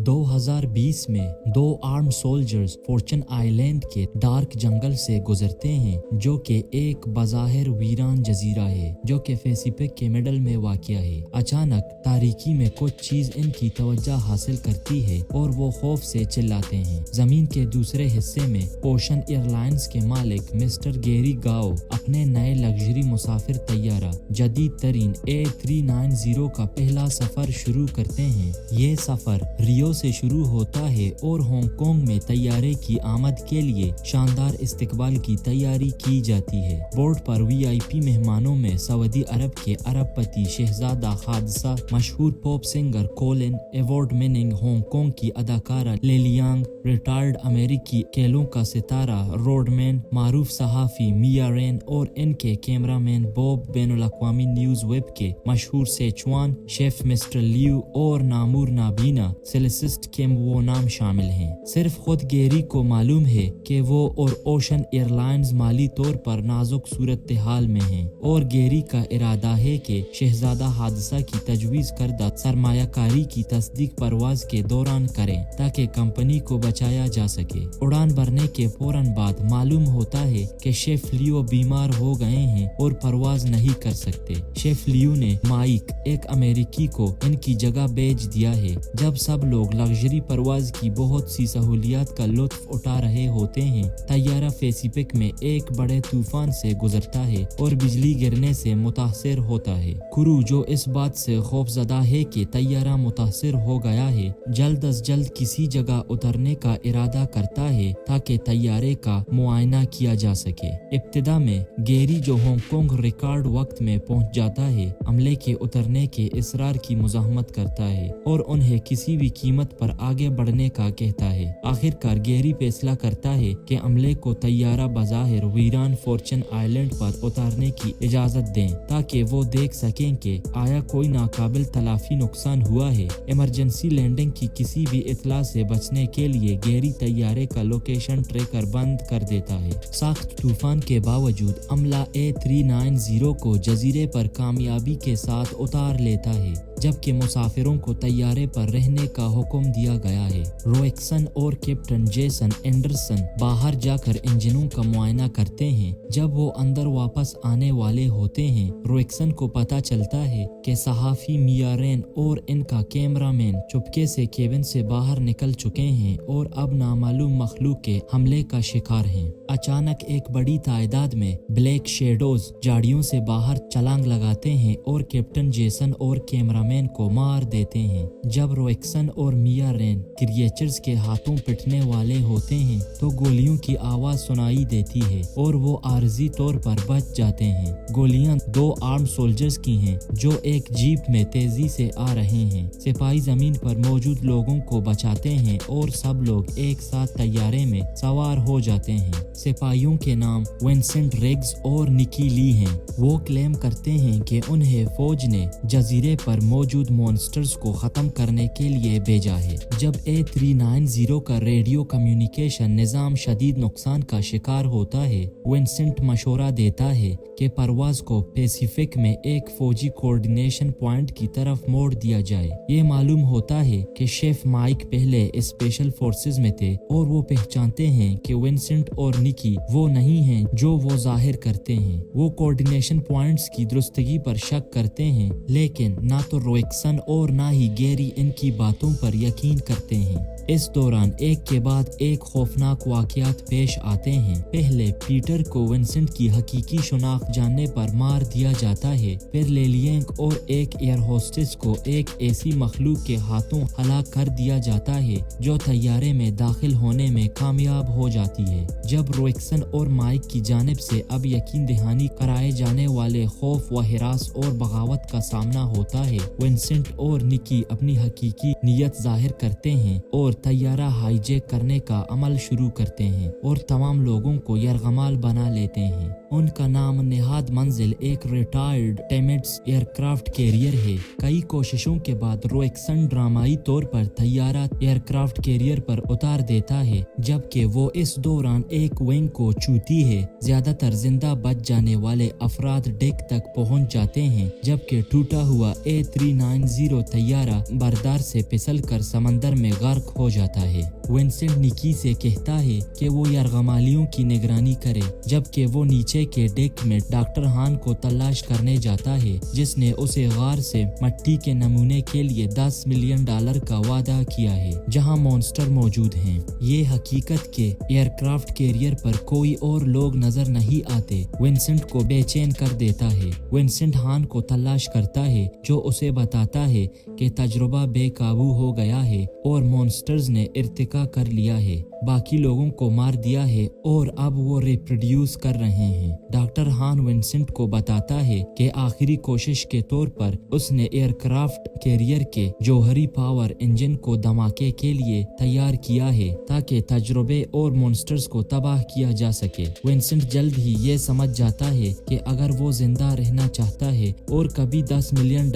2020 में 2 arm soldiers Fortune island के dark जंगल से गुजरते हैं जो कि एक बज़ाहिर वीरान जजीरा है जो कि पैसिफिक के मिडल में वाक़िया है। अचानक तारीकी में कुछ चीज इनकी तवज्जो हासिल करती है और वो खौफ से चिल्लाते हैं। जमीन के दूसरे हिस्से में ओशन एयरलाइंस के मालिक मिस्टर गैरी गाओ अपने नए लग्जरी मुसाफिर तैयारा जदीद तरीन A390 का पहला सफर शुरू करते हैं। ये सफर रियो से शुरू होता है और हांगकांग में तैयारे की आमद के लिए शानदार इस्तकबाल की तैयारी की जाती है। बोर्ड पर VIP मेहमानों में सऊदी अरब के अरबपति शहजादा हादसा, मशहूर pop singer Colin, award winning Hong Kong की अदाकारा लिलियांग, रिटायर्ड अमेरिकी खेलों का सितारा रोडमैन, मारूफ सहाफी मिया रेन और इनके कैमरामैन बॉब, बैनुल अक़वामी न्यूज वेब के मशहूर सेचुआन शेफ मिस्टर लियू और नामूर नाबीना सेलेसिस्ट के वो नाम शामिल हैं। सिर्फ खुद गैरी को मालूम है कि वो और ओशन एयरलाइंस माली तौर पर नाजुक सूरत हाल में हैं और गैरी का इरादा है कि शहजादा हादसा की तजवीज़ करदा सरमायाकारी की तस्दीक परवाज के दौरान करें ताकि कंपनी को बचाया जा सके। उड़ान भरने के फौरन बाद मालूम होता है कि शेफ लियो बीमार हो गए हैं और परवाज नहीं कर सकते। शेफ लियो ने माइक, एक अमेरिकी को इनकी जगह भेज दिया है। जब सब लोग लग्जरी परवाज की बहुत सी सहूलियात का लुत्फ उठा रहे होते हैं, तैयारा पैसिफिक में एक बड़े तूफान से गुजरता है और बिजली गिरने से मुतासिर होता है। क्रू जो इस बात से खौफजदा है कि तैयारा मुतासिर हो गया है, जल्द अज जल्द किसी जगह उतरने का इरादा करता है ताकि तैयारे का मुआयना किया जा सके। इब्तिदा में गैरी जो हांगकांग रिकॉर्ड वक्त में पहुंच जाता है, अमले के उतरने के इसरार की मुज़ाहमत करता है और उन्हें किसी भी कीमत पर आगे बढ़ने का कहता है। आखिरकार गैरी फैसला करता है कि अमले को तैयारा बज़ाहिर वीरान फॉर्चून आइलैंड पर उतारने की इजाजत दें ताकि वो देख सकें कि आया कोई नाकाबिल तलाफी नुकसान हुआ है। इमरजेंसी लैंडिंग की किसी भी इत्तला से बचने के लिए गैरी तैयारे का लोकेशन ट्रैकर बंद कर देता है। सख्त तूफान के बावजूद अमला A390 को जजीरे पर कामयाबी के साथ उतार लेता है, जबकि मुसाफिरों को तैयारे पर रहने का हुक्म दिया गया है। रोएक्सन और कैप्टन जेसन एंडरसन बाहर जाकर इंजनों का मुआयना करते हैं। जब वो अंदर वापस आने वाले होते हैं, रोएक्सन को पता चलता है कि सहाफी मिया रेन और इनका कैमरामैन चुपके से केबिन से बाहर निकल चुके हैं और अब नामालूम मखलूक के हमले का शिकार हैं। अचानक एक बड़ी तादाद में ब्लैक शेडोज झाड़ियों से बाहर छलांग लगाते हैं और कैप्टन जेसन और कैमरामैन को मार देते हैं। जब रोएक्सन और मिया रेन क्रिएचर्स के हाथों पिटने वाले होते हैं तो गोलियों की आवाज सुनाई देती है और वो आर्जी तौर पर बच जाते हैं। गोलियां 2 आर्म सोल्जर्स की हैं जो एक जीप में तेजी से आ रहे हैं। सिपाही जमीन पर मौजूद लोगों को बचाते हैं और सब लोग एक साथ तैयारे में सवार हो जाते हैं। सिपाहियों के नाम विंसेंट रिग्स और निकी ली हैं। वो क्लेम करते हैं कि उन्हें फौज ने जजीरे पर मौजूद मॉन्स्टर्स को खत्म करने के लिए भेजा है। जब A390 का रेडियो कम्युनिकेशन निजाम शदीद नुकसान का शिकार होता है, विंसेंट मशवरा देता है कि परवाज को पैसिफिक में एक फौजी कोऑर्डिनेशन पॉइंट की तरफ मोड़ दिया जाए। ये मालूम होता है कि शेफ माइक पहले स्पेशल फोर्सेस में थे और वो पहचानते हैं कि विंसेंट और निकी वो नहीं हैं जो वो जाहिर करते हैं। वो कोऑर्डिनेशन पॉइंट्स की दुरुस्तगी पर शक करते हैं, लेकिन ना तो रोएक्सन और ना ही गैरी इनकी बातों पर यकीन करते हैं। इस दौरान एक के बाद एक खौफनाक वाकयात पेश आते हैं। पहले पीटर को विंसेंट की हकीकी शुनाख्त जानने पर मार दिया जाता है। फिर लेलियंग और एक एयर होस्टेस को एक ऐसी मखलूक के हाथों हलाक कर दिया जाता है जो तैयारे में दाखिल होने में कामयाब हो जाती है। जब रोएक्सन और माइक की जानिब से अब यकीन दहानी कराए जाने वाले खौफ व हिरास और बगावत का सामना होता है, विंसेंट और निकी अपनी हकीकी नीयत जाहिर करते हैं और तैयारा हाईजैक करने का अमल शुरू करते हैं और तमाम लोगों को यरगमाल बना लेते हैं। उनका नाम नेहाद मंजिल एक रिटायर्ड टेमिड्स एयरक्राफ्ट कैरियर है। कई कोशिशों के बाद रोएक्सन ड्रामाई तौर पर तैयारा एयरक्राफ्ट कैरियर पर उतार देता है, जबकि वो इस दौरान एक विंग को छूती है। ज्यादातर जिंदा बच जाने वाले अफराद डेक तक पहुंच जाते हैं, जबकि टूटा हुआ A3 C-390 तैयारा बरदार से फिसलकर समंदर में गर्क हो जाता है। विंसेंट निकी से कहता है कि वो यरगमालियों की निगरानी करे, जबकि वो नीचे के डेक में डॉक्टर हान को तलाश करने जाता है, जिसने उसे गार से मिट्टी के नमूने के लिए $10 मिलियन का वादा किया है, जहां मॉन्स्टर मौजूद हैं। ये हकीकत के एयरक्राफ्ट कैरियर पर कोई और लोग नजर नहीं आते विंसेंट को बेचैन कर देता है। विंसेंट हान को तलाश करता है, जो उसे बताता है कि तजुर्बा बेकाबू हो गया है और मॉन्स्टर्स ने इर्तिका कर लिया है, बाकी लोगों को मार दिया है और अब वो रिप्रोड्यूस कर रहे हैं। डॉक्टर हान विंसेंट को बताता है कि आखिरी कोशिश के तौर पर उसने एयरक्राफ्ट कैरियर के जौहरी पावर इंजन को धमाके के लिए तैयार किया है, ताकि तजुर्बे और मॉन्स्टर्स को तबाह किया जा सके। विंसेंट जल्द ही ये समझ जाता है कि अगर वो जिंदा रहना चाहता है और कभी $10 मिलियन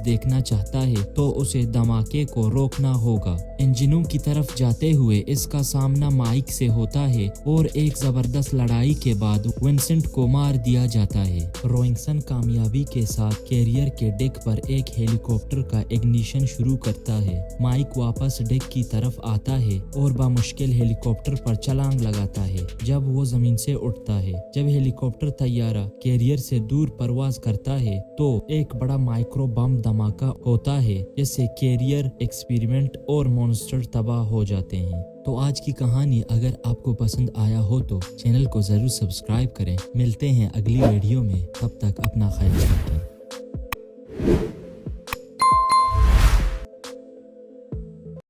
देखना चाहता है तो उसे धमाके को रोकना होगा। इंजनों की तरफ जाते हुए इसका सामना माइक से होता है और एक जबरदस्त लड़ाई के बाद विंसेंट को मार दिया जाता है। रोइंगसन कामयाबी के साथ कैरियर के डेक पर एक हेलीकॉप्टर का इग्निशन शुरू करता है। माइक वापस डेक की तरफ आता है और बामुश्किल हेलीकॉप्टर पर छलांग लगाता है जब वो जमीन से उठता है। जब हेलीकॉप्टर तैयारा कैरियर से दूर परवाज करता है तो एक बड़ा माइक्रो बम धमाका होता है, जिससे कैरियर, एक्सपेरिमेंट और मॉन्स्टर तबाह हो जाते हैं। तो आज की कहानी अगर आपको पसंद आया हो तो चैनल को जरूर सब्सक्राइब करें। मिलते हैं अगली वीडियो में, तब तक अपना ख्याल रखें।